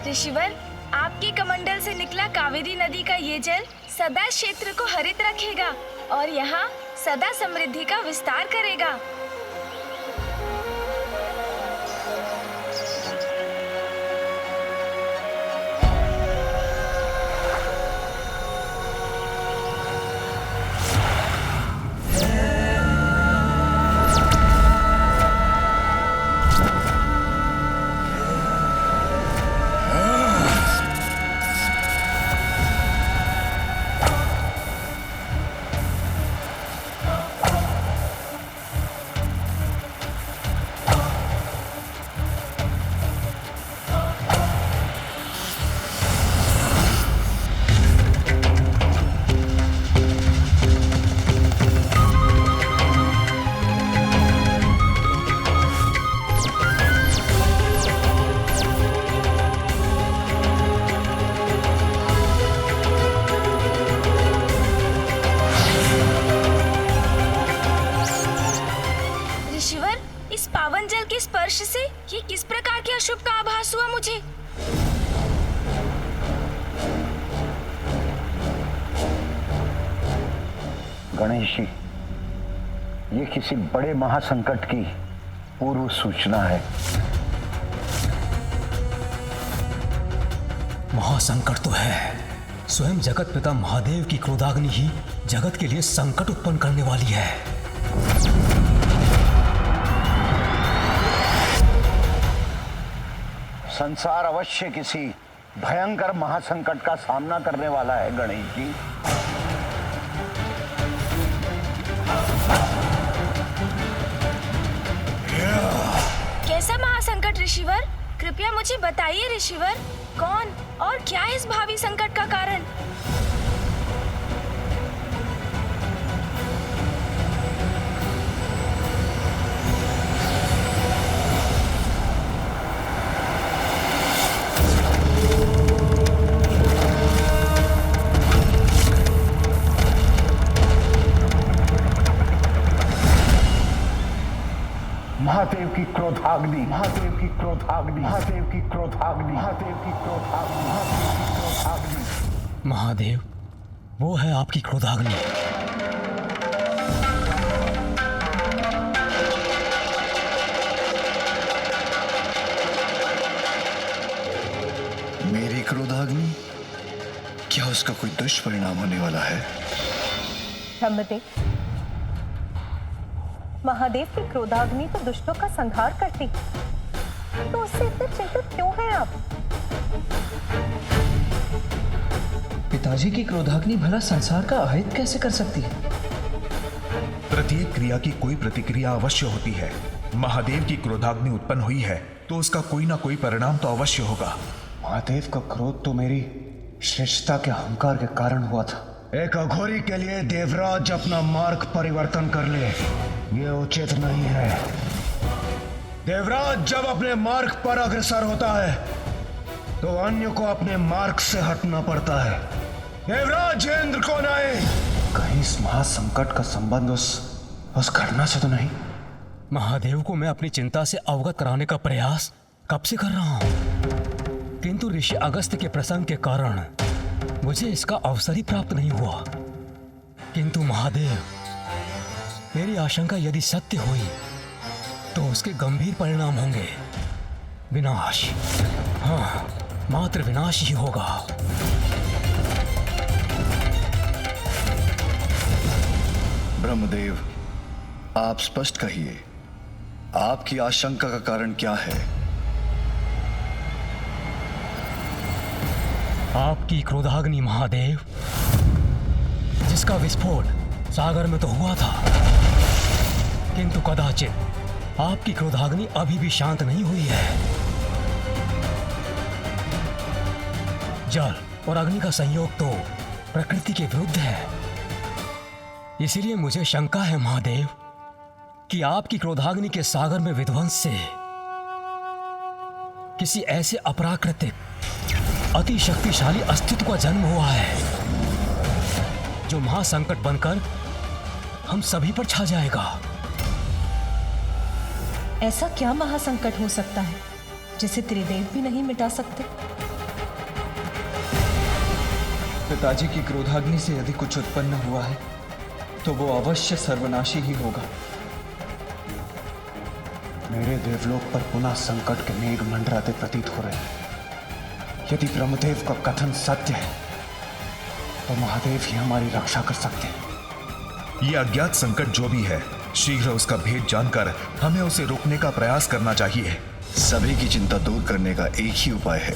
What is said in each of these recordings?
ऋषिवर, आपके कमंडल से निकला कावेरी नदी का ये जल सदा इस क्षेत्र को हरित रखेगा और यहाँ सदा समृद्धि का विस्तार करेगा। स्पर्श से ये किस प्रकार के अशुभ का आभास हुआ मुझे? गणेश जी, ये किसी बड़े महासंकट की पूर्व सूचना है। महासंकट तो है। स्वयं जगत पिता महादेव की क्रोधाग्नि ही जगत के लिए संकट उत्पन्न करने वाली है। संसार अवश्य किसी भयंकर महासंकट का सामना करने वाला है गणेश जी। कैसा महासंकट ऋषिवर? कृपया मुझे बताइए ऋषिवर, कौन और क्या है इस भावी संकट का कारण? महादेव की क्रोधाग्नि, महादेव की क्रोधाग्नि, महादेव की क्रोधाग्नि, महादेव की क्रोधाग्नि, महादेव की क्रोधाग्नि। महादेव, वो है आपकी क्रोधाग्नि। मेरी क्रोधाग्नि? क्या उसका कोई दुष्परिणाम होने वाला है? ब्रह्मदेव, महादेव की क्रोधाग्नि तो दुष्टों का संहार करती, तो उससे इतने चिंतित क्यों हैं आप? पिताजी की क्रोधाग्नि भला संसार का अहित कैसे कर सकती है? प्रत्येक क्रिया की कोई प्रतिक्रिया अवश्य होती है। महादेव की क्रोधाग्नि उत्पन्न हुई है तो उसका कोई ना कोई परिणाम तो अवश्य होगा। महादेव का क्रोध तो मेरी श्रेष्ठता के अहंकार के कारण हुआ था। एक अघोरी के लिए देवराज अपना मार्ग परिवर्तन कर ले, ये उचित नहीं है। देवराज जब अपने मार्ग पर अग्रसर होता है तो अन्य को अपने मार्ग से हटना पड़ता है। देवराज इंद्र को नहीं। कहीं इस महासंकट का संबंध उस घटना से तो नहीं? महादेव को मैं अपनी चिंता से अवगत कराने का प्रयास कब से कर रहा हूं, किंतु ऋषि अगस्त्य के प्रसंग के कारण मुझे इसका अवसर ही प्राप्त नहीं हुआ। किंतु महादेव, मेरी आशंका यदि सत्य हुई तो उसके गंभीर परिणाम होंगे। विनाश, हाँ, मात्र विनाश ही होगा। ब्रह्मदेव, आप स्पष्ट कहिए, आपकी आशंका का कारण क्या है? आपकी क्रोधाग्नि महादेव, जिसका विस्फोट सागर में तो हुआ था, किंतु कदाचित आपकी क्रोधाग्नि अभी भी शांत नहीं हुई है। जल और अग्नि का संयोग तो प्रकृति के विरुद्ध है। इसीलिए मुझे शंका है महादेव कि आपकी क्रोधाग्नि के सागर में विध्वंस से किसी ऐसे अपराकृतिक अति शक्तिशाली अस्तित्व का जन्म हुआ है जो महासंकट बनकर हम सभी पर छा जाएगा। ऐसा क्या महासंकट हो सकता है जिसे त्रिदेव भी नहीं मिटा सकते? पिताजी की क्रोधाग्नि से यदि कुछ उत्पन्न हुआ है तो वो अवश्य सर्वनाशी ही होगा। मेरे देवलोक पर पुनः संकट के मेघ मंडराते प्रतीत हो रहे हैं। यदि ब्रह्मदेव का कथन सत्य है तो महादेव ही हमारी रक्षा कर सकते हैं। ये अज्ञात संकट जो भी है, शीघ्र उसका भेद जानकर हमें उसे रोकने का प्रयास करना चाहिए। सभी की चिंता दूर करने का एक ही उपाय है।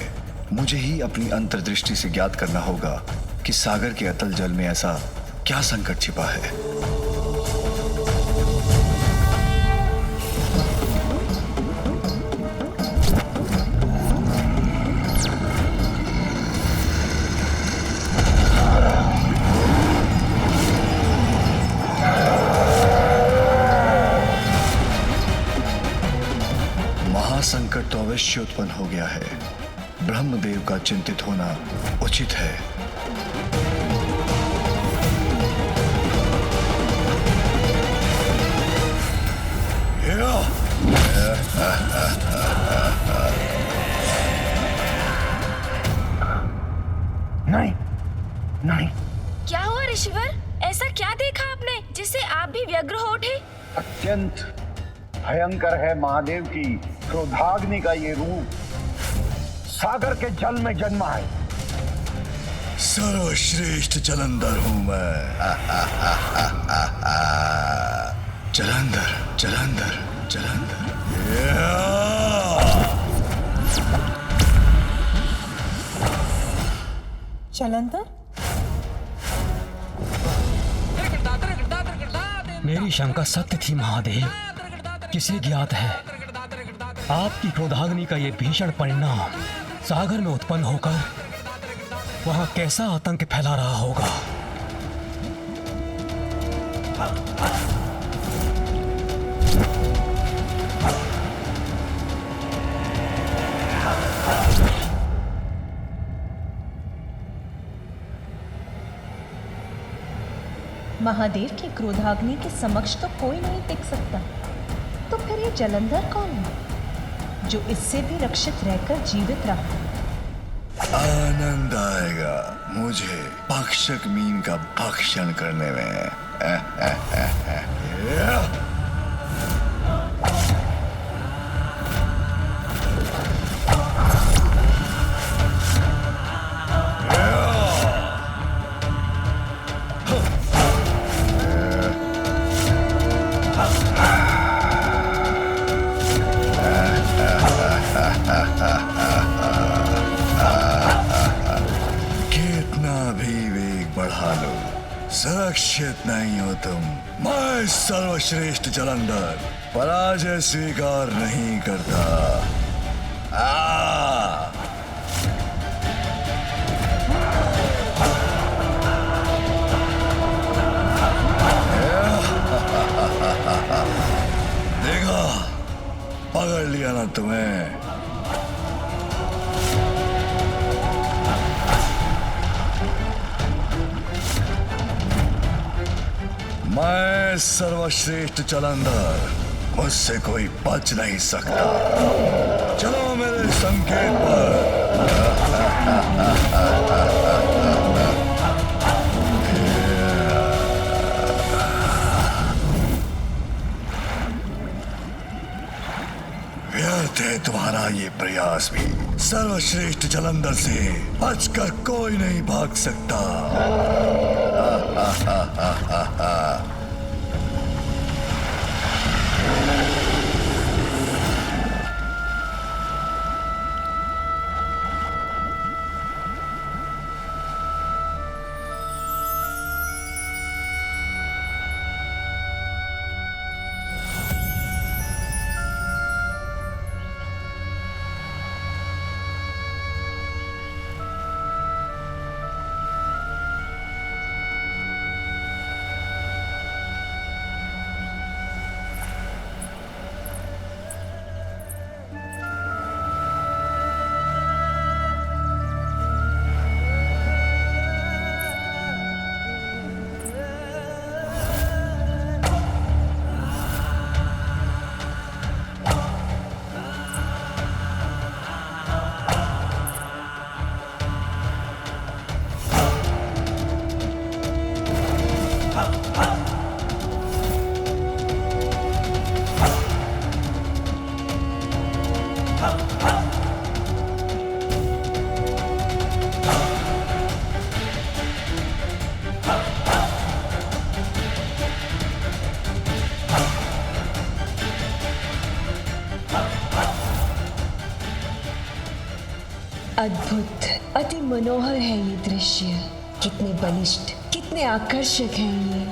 मुझे ही अपनी अंतर्दृष्टि से ज्ञात करना होगा कि सागर के अतल जल में ऐसा क्या संकट छिपा है। महासंकट तो अवश्य उत्पन्न हो गया है। ब्रह्मदेव का चिंतित होना उचित है। नहीं नहीं, क्या हुआ ऋषिवर? ऐसा क्या देखा आपने जिससे आप भी व्यग्र हो उठे? अत्यंत भयंकर है महादेव की क्रोधाग्नि का ये रूप। सागर के जल में जन्मा है। सर्वश्रेष्ठ जलंधर हूं मैं। जलंधर जलंधर जलंधर। जलंधर, मेरी शंका सत्य थी महादेव। किसे ज्ञात है आपकी क्रोधाग्नि का ये भीषण परिणाम सागर में उत्पन्न होकर वहां कैसा आतंक फैला रहा होगा। महादेव की क्रोधाग्नि के समक्ष तो कोई नहीं टिक सकता, तो फिर ये जलंधर कौन है जो इससे भी रक्षित रहकर जीवित रहा? आनंद आएगा मुझे भक्षक मीन का भक्षण करने में। सुरक्षित नहीं हो तुम। मैं सर्वश्रेष्ठ जलंधर पराजय स्वीकार नहीं करता। देखा, पकड़ लिया ना तुम्हें। मैं सर्वश्रेष्ठ जलंधर, मुझसे कोई बच नहीं सकता। चलो मेरे संकेत पर। व्यर्थ है तुम्हारा ये प्रयास भी। सर्वश्रेष्ठ जलंधर से बचकर कोई नहीं भाग सकता। अद्भुत, अति मनोहर है ये दृश्य। कितने बलिष्ठ, कितने आकर्षक हैं ये।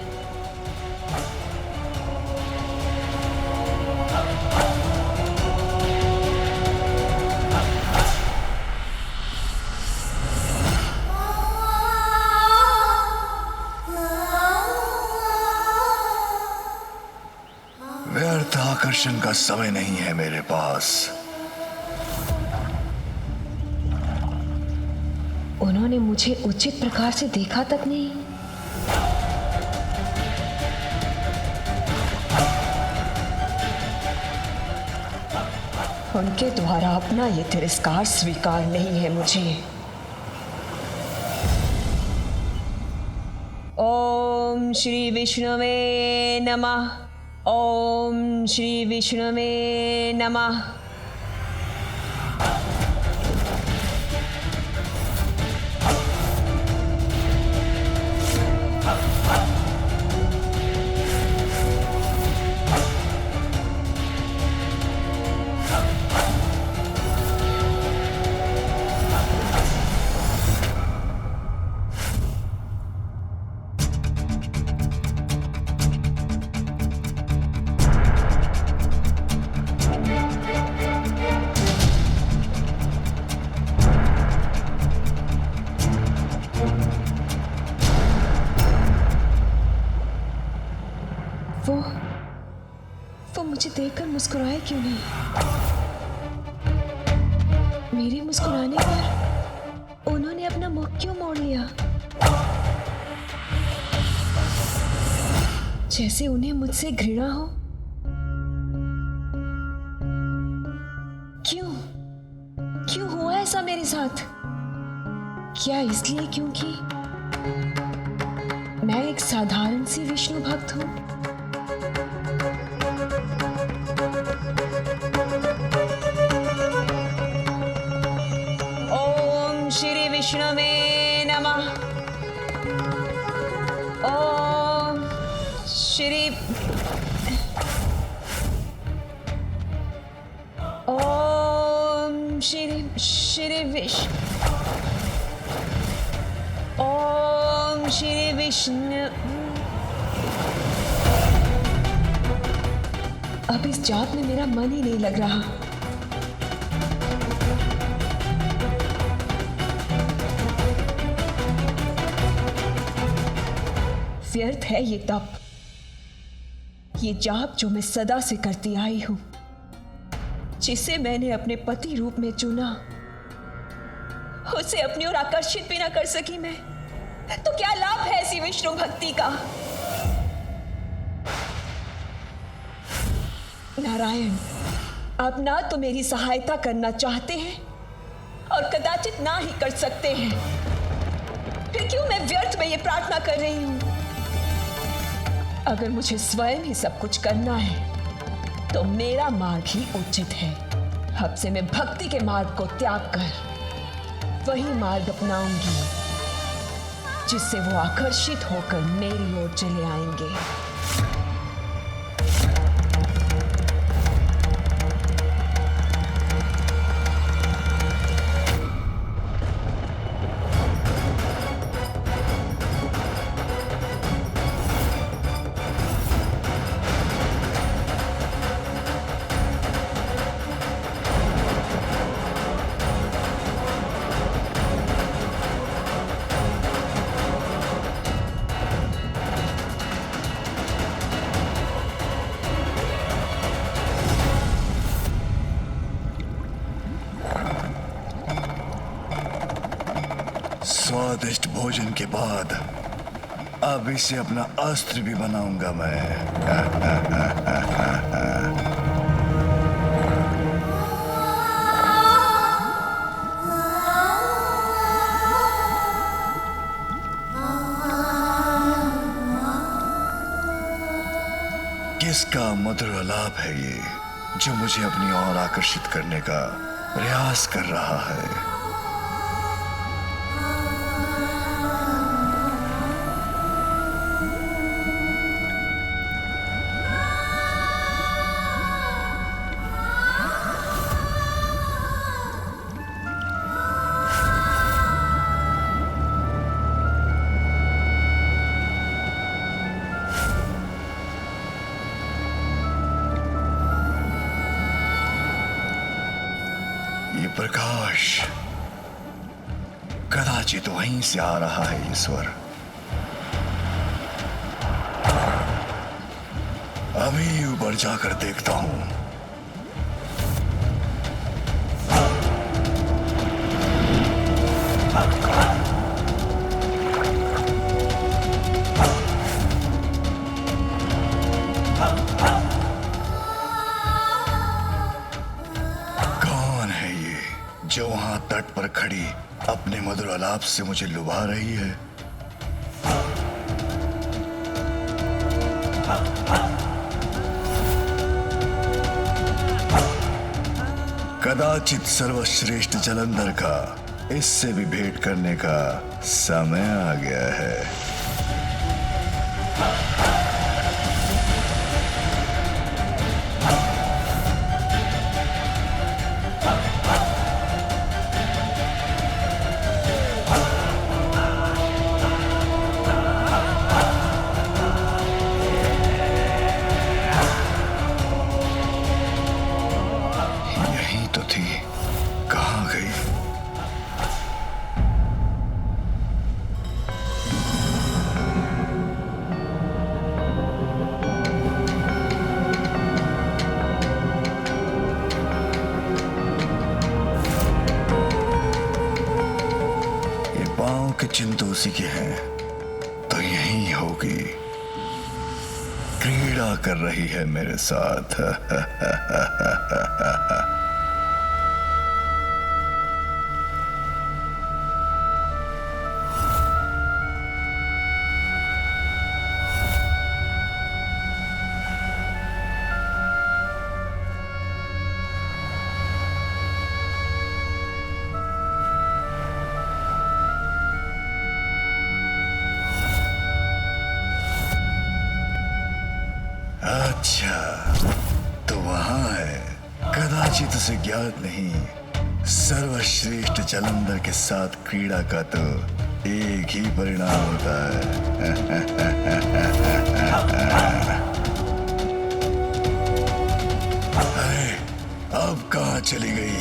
व्यर्थ आकर्षण का समय नहीं है मेरे पास। उन्होंने मुझे उचित प्रकार से देखा तक नहीं। उनके द्वारा अपना ये तिरस्कार स्वीकार नहीं है मुझे। ओम श्री विष्णुवे नमः। ओम श्री विष्णुवे नमः। वो मुझे देखकर मुस्कुराए क्यों नहीं? मेरे मुस्कुराने पर उन्होंने अपना मुख क्यों मोड़ लिया? जैसे उन्हें मुझसे घृणा हो। क्यों क्यों हुआ ऐसा मेरे साथ? क्या इसलिए क्योंकि मैं एक साधारण सी विष्णु भक्त हूं? विष्णुवे नमः। ओम श्री ओम श्री विष्णु। अब इस जाप में मेरा मन ही नहीं लग रहा। व्यर्थ है ये तप, ये जाप जो मैं सदा से करती आई हूं, जिसे मैंने अपने पति रूप में चुना, उसे अपनी ओर आकर्षित भी ना कर सकी मैं, तो क्या लाभ है ऐसी विष्णु भक्ति का? नारायण, आप ना तो मेरी सहायता करना चाहते हैं और कदाचित ना ही कर सकते हैं। फिर क्यों मैं व्यर्थ में ये प्रार्थना कर रही हूं? अगर मुझे स्वयं ही सब कुछ करना है तो मेरा मार्ग ही उचित है। अब से मैं भक्ति के मार्ग को त्याग कर वही मार्ग अपनाऊंगी जिससे वो आकर्षित होकर मेरी ओर चले आएंगे। स्वादिष्ट भोजन के बाद अब इसे अपना अस्त्र भी बनाऊंगा मैं। किसका मधुर आलाप है ये जो मुझे अपनी ओर आकर्षित करने का प्रयास कर रहा है? प्रकाश, कदाचित वहीं से आ रहा है ये स्वर। अभी ऊपर जाकर देखता हूं। कौन है ये जो वहां तट पर खड़ी अपने मधुर आलाप से मुझे लुभा रही है? कदाचित सर्वश्रेष्ठ जलंधर का इससे भी भेंट करने का समय आ गया है। यही तो थी, कहाँ गई? ये पांव के चिन्ह तो उसी के हैं, तो यही होगी। क्रीड़ा कर रही है मेरे साथ। अच्छा, तो वहां है। कदाचित उसे ज्ञात नहीं, सर्वश्रेष्ठ जलंधर के साथ क्रीड़ा का तो एक ही परिणाम होता है। अरे, अब कहाँ चली गई?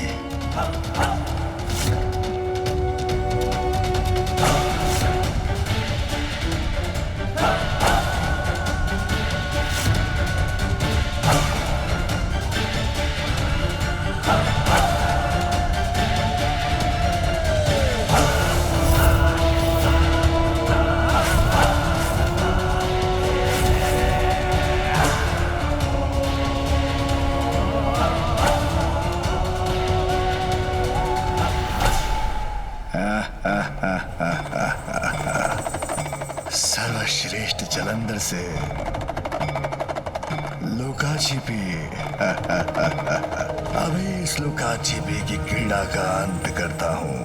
सर्वश्रेष्ठ जलंधर से लुका छिपी। अभी इस लुका छिपी की क्रीड़ा का अंत करता हूं।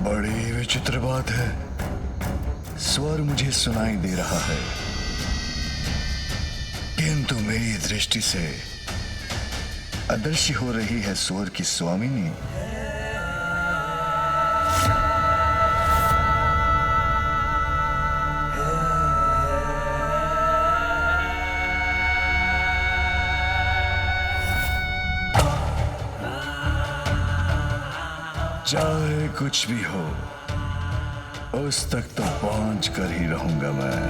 बड़ी विचित्र बात है, स्वर मुझे सुनाई दे रहा है, किंतु मेरी दृष्टि से अदृश्य हो रही है स्वर की स्वामिनी। चाहे कुछ भी हो, उस तक तो पहुंच कर ही रहूंगा मैं।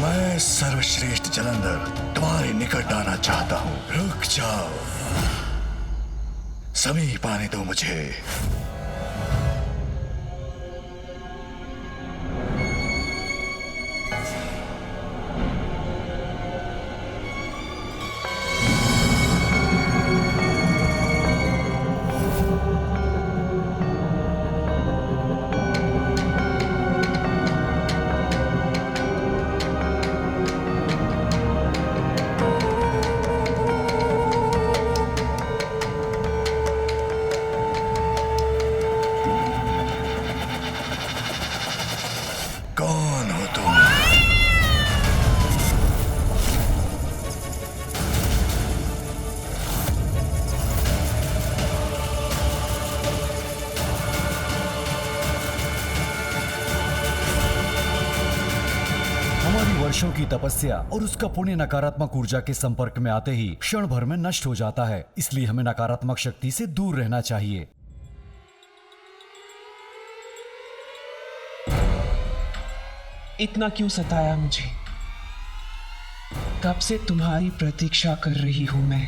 मैं सर्वश्रेष्ठ जलंधर तुम्हारे निकट आना चाहता हूं। रुक जाओ, समीप आने दो मुझे। वर्षों की तपस्या और उसका पुण्य नकारात्मक ऊर्जा के संपर्क में आते ही क्षण भर में नष्ट हो जाता है। इसलिए हमें नकारात्मक शक्ति से दूर रहना चाहिए। इतना क्यों सताया मुझे? कब से तुम्हारी प्रतीक्षा कर रही हूं मैं।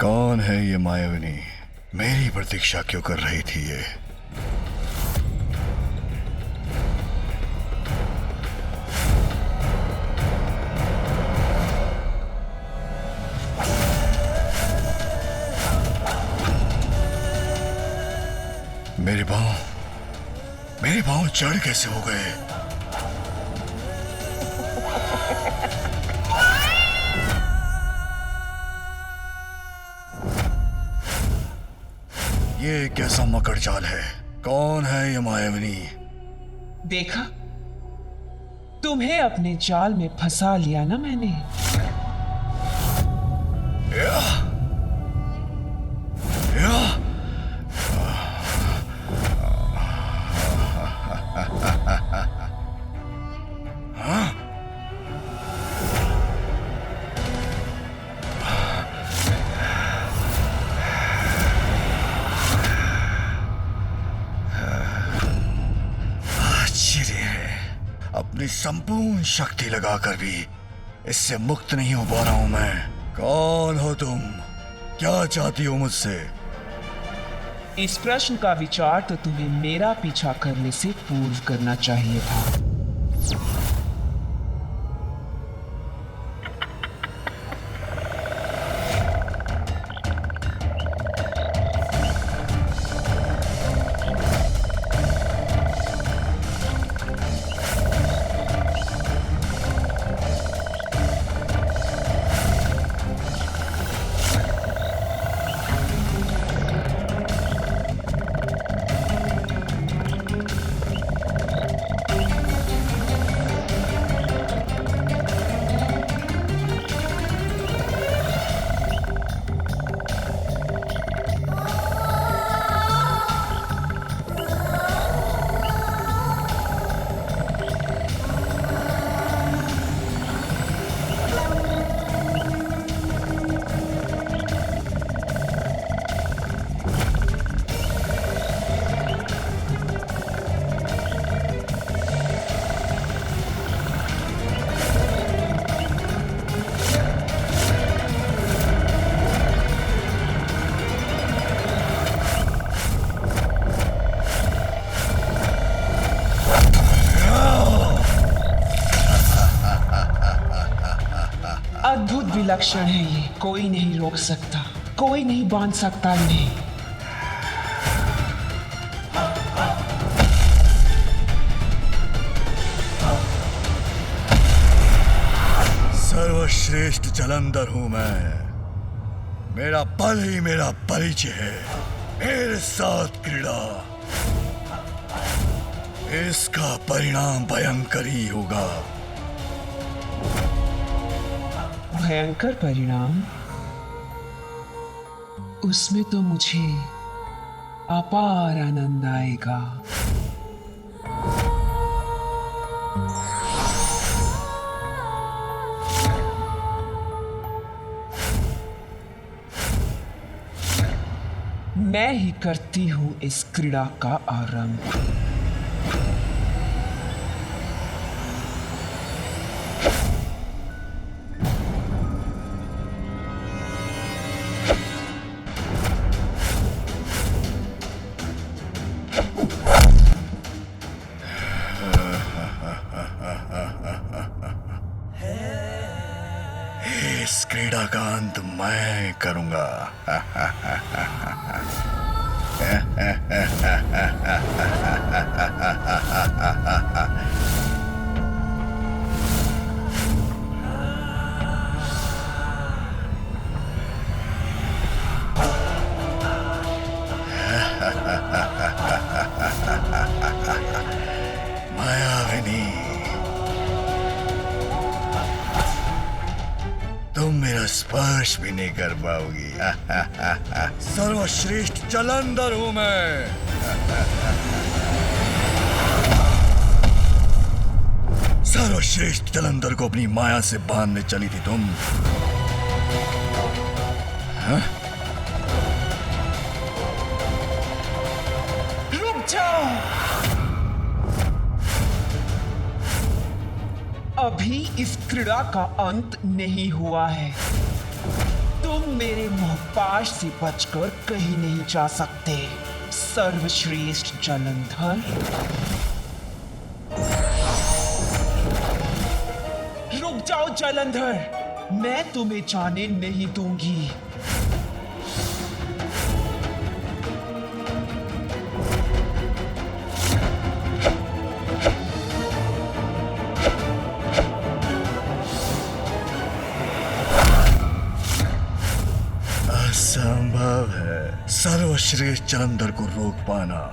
कौन है ये मायाविनी? मेरी प्रतीक्षा क्यों कर रही थी ये? मेरे पांव जड़ कैसे हो गए? ये कैसा मकड़ जाल है? कौन है ये मायाविनी? देखा, तुम्हें अपने जाल में फंसा लिया ना मैंने। या, या, अपनी संपूर्ण शक्ति लगाकर भी इससे मुक्त नहीं हो पा रहा हूं मैं। कौन हो तुम? क्या चाहती हो मुझसे? इस प्रश्न का विचार तो तुम्हें मेरा पीछा करने से पूर्व करना चाहिए था। अद्भुत विलक्षण है ये, कोई नहीं रोक सकता, कोई नहीं बांध सकता इन्हें। सर्वश्रेष्ठ जलंधर हूं मैं। मेरा बल ही मेरा परिचय है। मेरे साथ क्रीड़ा, इसका परिणाम भयंकर ही होगा। भयंकर परिणाम? उसमें तो मुझे अपार आनंद आएगा। मैं ही करती हूं इस क्रीड़ा का आरंभ। इस क्रीड़ा का अंत मैं करूंगा। मायाविनी, तुम मेरा स्पर्श भी नहीं कर पाओगी। सर्वश्रेष्ठ जलंधर हूं मैं। सर्वश्रेष्ठ जलंधर को अपनी माया से बांधने चली थी तुम। हाँ? रुक जाओ, अभी इस क्रीड़ा का अंत नहीं हुआ है। तुम मेरे मोहपाश से बचकर कहीं नहीं जा सकते, सर्वश्रेष्ठ जलंधर। रुक जाओ जलंधर, मैं तुम्हें जाने नहीं दूंगी। असंभव है सर्वश्रेष्ठ जलंधर को रोक पाना।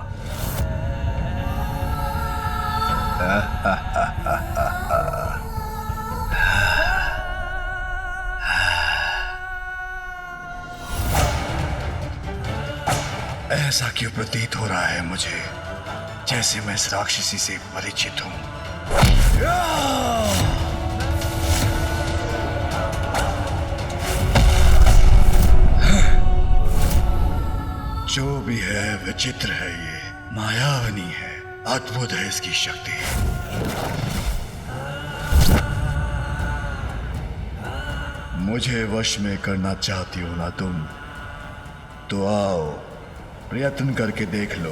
ऐसा क्यों प्रतीत हो रहा है मुझे, जैसे मैं इस राक्षसी से परिचित हूं। जो भी है विचित्र है, ये मायावनी है, अद्भुत है इसकी शक्ति। मुझे वश में करना चाहती हो ना तुम, तो आओ प्रयत्न करके देख लो।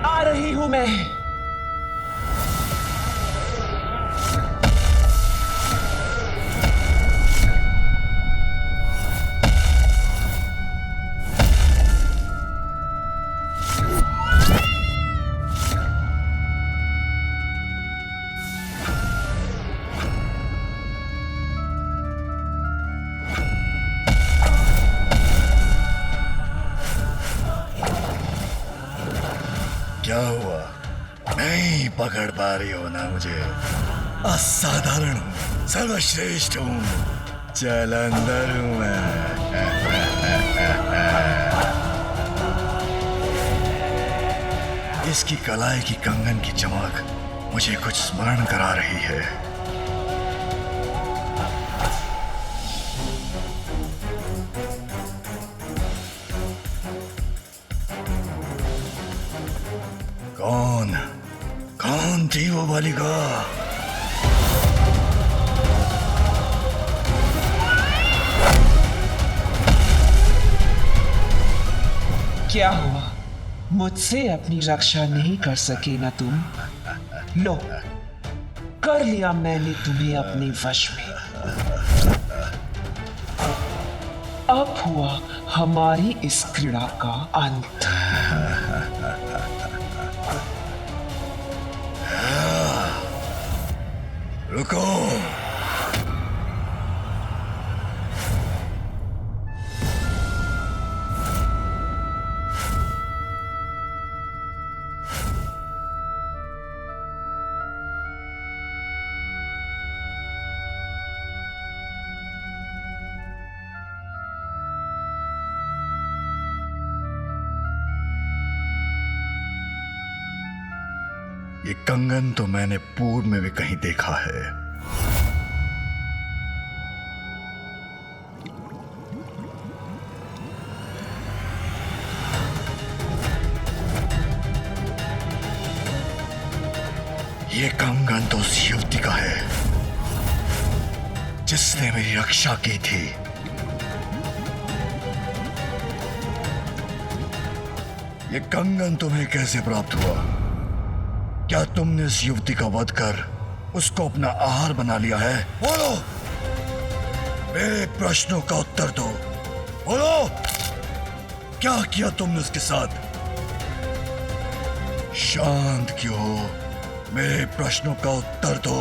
आ रही हूं मैं। क्या हुआ, नहीं पकड़ पा रही हो ना मुझे? असाधारण हूं, सर्वश्रेष्ठ हूं, जलंधर हूं मैं। इसकी कलाई की कंगन की चमक मुझे कुछ स्मरण करा रही है। कौन थी वो बालिका? क्या हुआ, मुझसे अपनी रक्षा नहीं कर सके ना तुम? लो, कर लिया मैंने तुम्हें अपने वश में। अब हुआ हमारी इस क्रीड़ा का अंत। रुको, ये कंगन तो मैंने पूर्व में भी कहीं देखा है। ये कंगन तो उस युवती का है जिसने मेरी रक्षा की थी। ये कंगन तुम्हें कैसे प्राप्त हुआ? क्या तुमने इस युवती का वध कर उसको अपना आहार बना लिया है? बोलो, मेरे प्रश्नों का उत्तर दो। बोलो, क्या किया तुमने उसके साथ? शांत क्यों हो? मेरे प्रश्नों का उत्तर दो।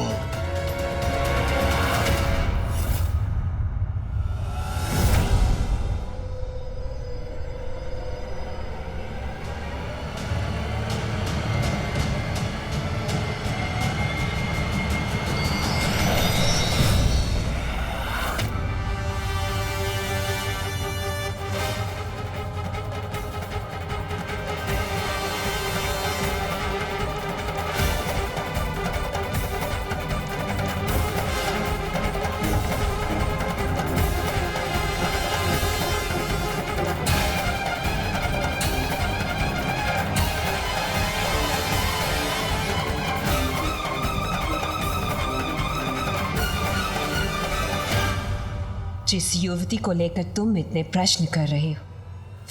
जिस युवती को लेकर तुम इतने प्रश्न कर रहे हो,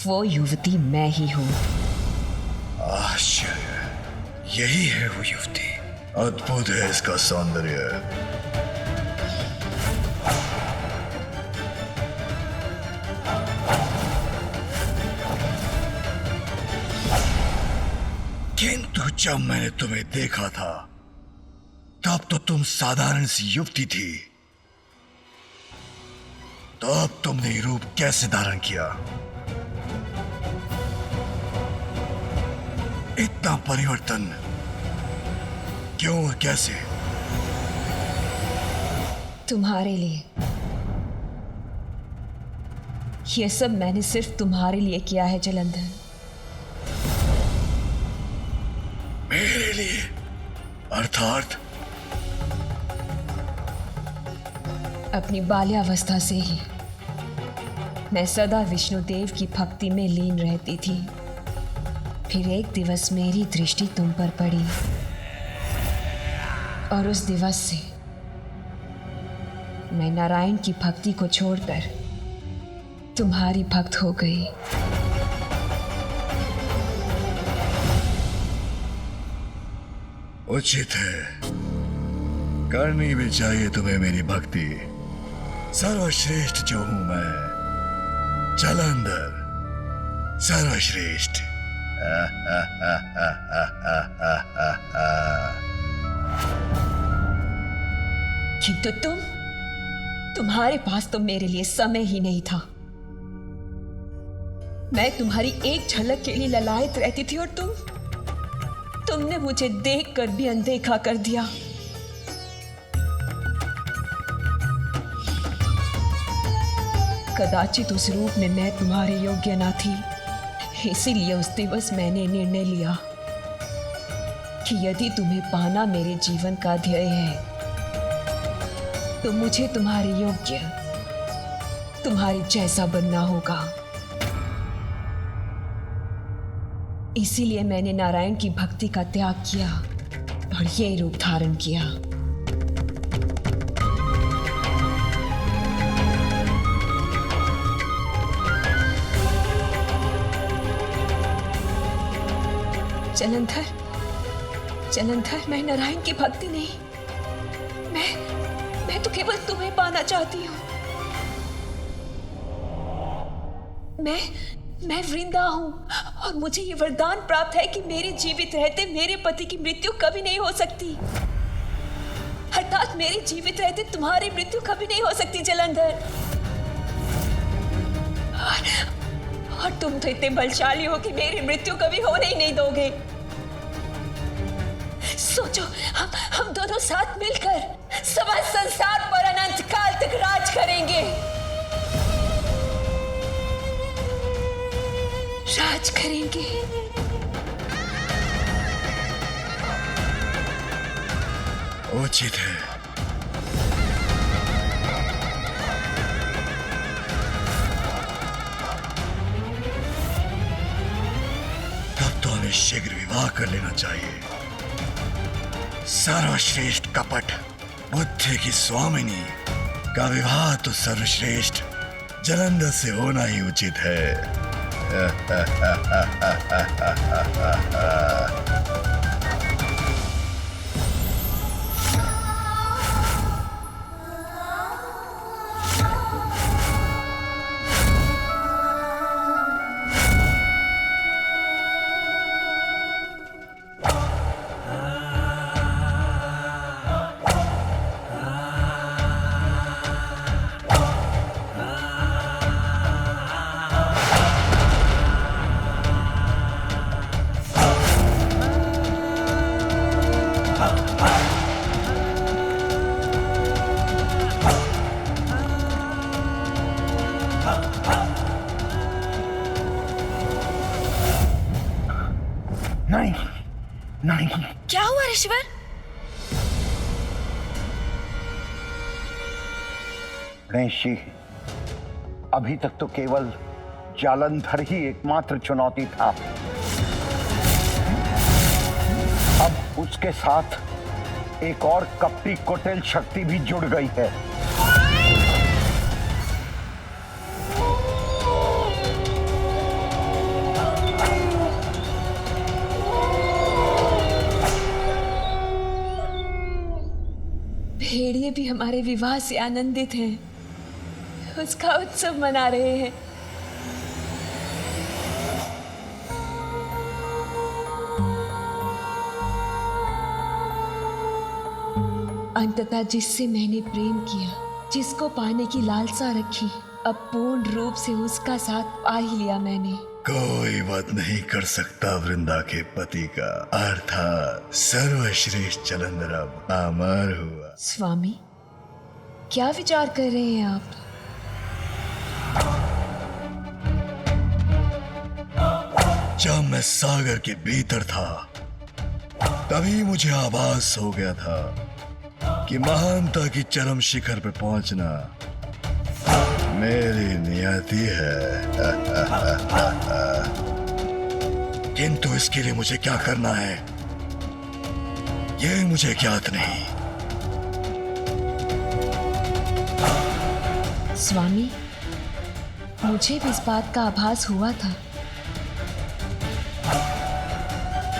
वो युवती मैं ही हूँ। आश्चर्य, यही है वो युवती। अद्भुत है इसका सौंदर्य। किंतु जब मैंने तुम्हें देखा था तब तो तुम साधारण सी युवती थी, तो अब तुमने ये रूप कैसे धारण किया? इतना परिवर्तन क्यों और कैसे? तुम्हारे लिए। ये सब मैंने सिर्फ तुम्हारे लिए किया है जलंधर। मेरे लिए? अर्थात? अपनी बाल्यावस्था से ही मैं सदा विष्णुदेव की भक्ति में लीन रहती थी। फिर एक दिवस मेरी दृष्टि तुम पर पड़ी और उस दिवस से मैं नारायण की भक्ति को छोड़कर तुम्हारी भक्त हो गई। उचित है, करनी भी चाहिए तुम्हें मेरी भक्ति। सर्वश्रेष्ठ जो हूं मैं, जलंधर सर्वश्रेष्ठ। किंतु तुम्हारे पास तो मेरे लिए समय ही नहीं था। मैं तुम्हारी एक झलक के लिए ललायत रहती थी और तुमने मुझे देखकर भी अनदेखा कर दिया। कदाचित उस रूप में मैं तुम्हारे योग्य ना थी, इसीलिए उस दिवस मैंने निर्णय लिया कि यदि तुम्हें पाना मेरे जीवन का ध्येय है तो मुझे तुम्हारे योग्य, तुम्हारे जैसा बनना होगा। इसीलिए मैंने नारायण की भक्ति का त्याग किया और ये रूप धारण किया। जलंधर, मैं नारायण की भक्ति नहीं, मैं तो केवल तुम्हें पाना चाहती हूँ। मैं वृंदा हूँ और मुझे ये वरदान प्राप्त है कि मेरे जीवित रहते मेरे पति की मृत्यु कभी नहीं हो सकती। अर्थात मेरे जीवित रहते तुम्हारी मृत्यु कभी नहीं हो सकती जलंधर। और तुम तो इतने बलशाली हो कि मेरी मृत्यु कभी होने ही नहीं दोगे। सोचो, हम दोनों साथ मिलकर समस्त संसार पर अनंत काल तक राज करेंगे। राज करेंगे। उचित है। तब तो हमें शीघ्र विवाह कर लेना चाहिए। सर्वश्रेष्ठ कपट बुद्धि की स्वामिनी का विवाह तो सर्वश्रेष्ठ जलंधर से होना ही उचित है। नहीं। क्या हुआ ऋषिवर? गणेशी, अभी तक तो केवल जालंधर ही एकमात्र चुनौती था। अब उसके साथ एक और कपटी कुटिल शक्ति भी जुड़ गई है। हमारे विवाह से आनंदित हैं, उसका उत्सव मना रहे हैं। अंततः जिससे मैंने प्रेम किया, जिसको पाने की लालसा रखी, अब पूर्ण रूप से उसका साथ पा ही लिया मैंने। कोई बात नहीं कर सकता वृंदा के पति का, अर्थात सर्वश्रेष्ठ जालंधर अब अमर हुआ। स्वामी, क्या विचार कर रहे हैं आप? जब मैं सागर के भीतर था, तभी मुझे आभास हो गया था कि महानता की चरम शिखर पे पहुंचना मेरी नियति है। किंतु इसके लिए मुझे क्या करना है, ये मुझे ज्ञात नहीं। स्वामी, मुझे भी इस बात का आभास हुआ था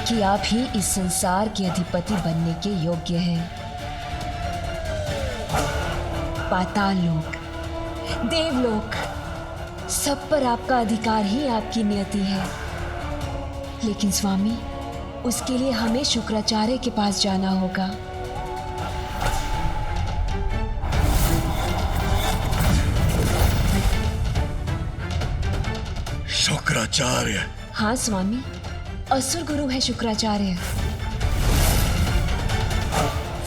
कि आप ही इस संसार के अधिपति बनने के योग्य हैं। पाताल लोक, देवलोक, सब पर आपका अधिकार ही आपकी नियति है। लेकिन स्वामी, उसके लिए हमें शुक्राचार्य के पास जाना होगा। शुक्राचार्य? हाँ स्वामी, असुर गुरु है शुक्राचार्य।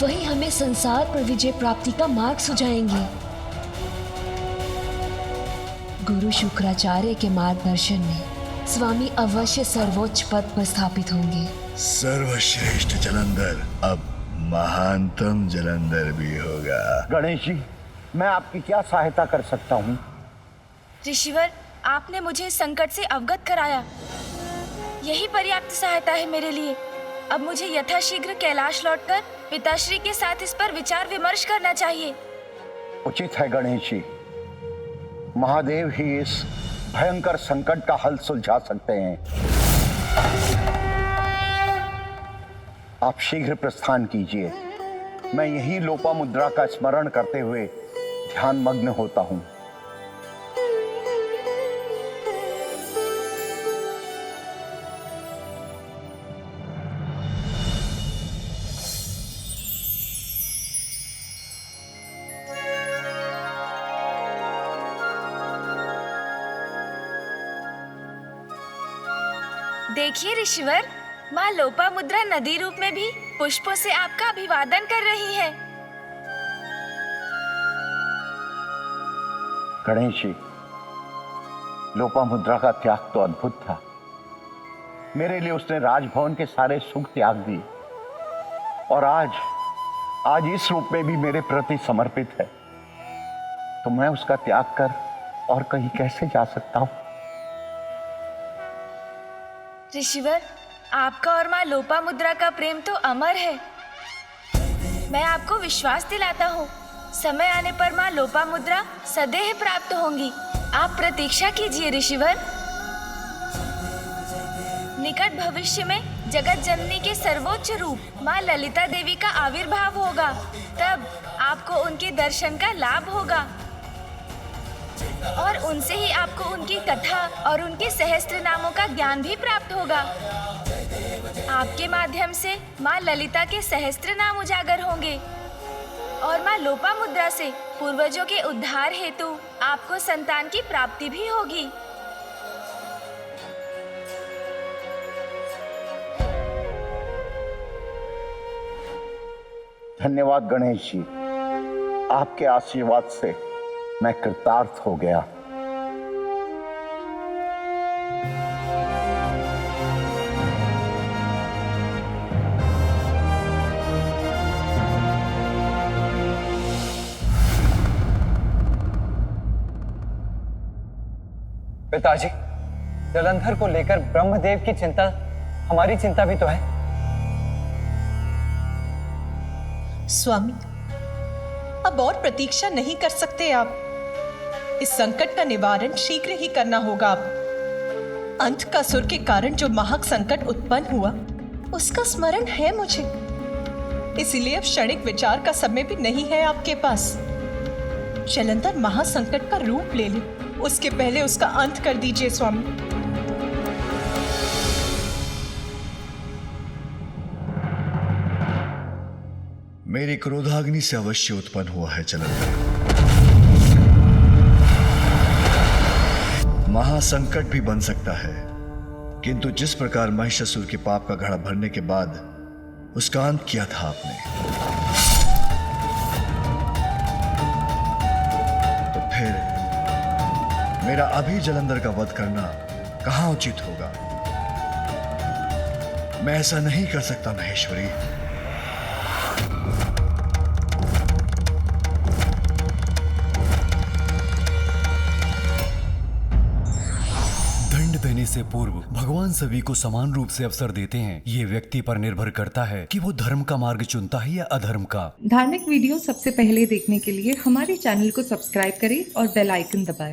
वही हमें संसार पर विजय प्राप्ति का मार्ग सुझाएंगे। गुरु शुक्राचार्य के मार्गदर्शन में स्वामी अवश्य सर्वोच्च पद पर स्थापित होंगे। सर्वश्रेष्ठ जालंधर अब महानतम जालंधर भी होगा। गणेश जी, मैं आपकी क्या सहायता कर सकता हूँ? ऋषिवर, आपने मुझे इस संकट से अवगत कराया, यही पर्याप्त सहायता है मेरे लिए। अब मुझे यथाशीघ्र कैलाश लौटकर पिताश्री के साथ इस पर विचार विमर्श करना चाहिए। उचित है गणेश जी, महादेव ही इस भयंकर संकट का हल सुलझा सकते हैं। आप शीघ्र प्रस्थान कीजिए, मैं यही लोपामुद्रा का स्मरण करते हुए ध्यान मग्न होता हूं। देखिए ऋषिवर, माँ लोपामुद्रा नदी रूप में भी पुष्पों से आपका अभिवादन कर रही है। गणेश जी, लोपामुद्रा का त्याग तो अद्भुत था। मेरे लिए उसने राजभवन के सारे सुख त्याग दिए और आज इस रूप में भी मेरे प्रति समर्पित है। तो मैं उसका त्याग कर और कहीं कैसे जा सकता हूं? ऋषिवर, आपका और माँ लोपामुद्रा का प्रेम तो अमर है। मैं आपको विश्वास दिलाता हूँ, समय आने पर माँ लोपामुद्रा सदैव प्राप्त होंगी। आप प्रतीक्षा कीजिए ऋषिवर। निकट भविष्य में जगत जननी के सर्वोच्च रूप माँ ललिता देवी का आविर्भाव होगा, तब आपको उनके दर्शन का लाभ होगा और उनसे ही आपको उनकी कथा और उनके सहस्त्र नामों का ज्ञान भी प्राप्त होगा। आपके माध्यम से माँ ललिता के सहस्त्र नाम उजागर होंगे और माँ लोपामुद्रा से पूर्वजों के उद्धार हेतु आपको संतान की प्राप्ति भी होगी। धन्यवाद गणेश जी, आपके आशीर्वाद से मैं कृतार्थ हो गया। पिताजी, जालंधर को लेकर ब्रह्मदेव की चिंता हमारी चिंता भी तो है। स्वामी, अब और प्रतीक्षा नहीं कर सकते आप। इस संकट का निवारण शीघ्र ही करना होगा आप। अंधकासुर के कारण जो महाक संकट उत्पन्न हुआ, उसका स्मरण है मुझे। इसीलिए अब क्षणिक विचार का समय भी नहीं है आपके पास। जलंधर महासंकट का रूप ले ले, उसके पहले उसका अंत कर दीजिए स्वामी। मेरी क्रोधाग्नि से अवश्य उत्पन्न हुआ है जलंधर। महासंकट भी बन सकता है, किंतु जिस प्रकार महिषासुर के पाप का घड़ा भरने के बाद उसका अंत किया था आपने, तो फिर मेरा अभी जलंधर का वध करना कहां उचित होगा? मैं ऐसा नहीं कर सकता महेश्वरी। दंड देने से पूर्व भगवान सभी को समान रूप से अवसर देते हैं। ये व्यक्ति पर निर्भर करता है कि वो धर्म का मार्ग चुनता है या अधर्म का। धार्मिक वीडियो सबसे पहले देखने के लिए हमारे चैनल को सब्सक्राइब करें और बेल आइकन दबाएं।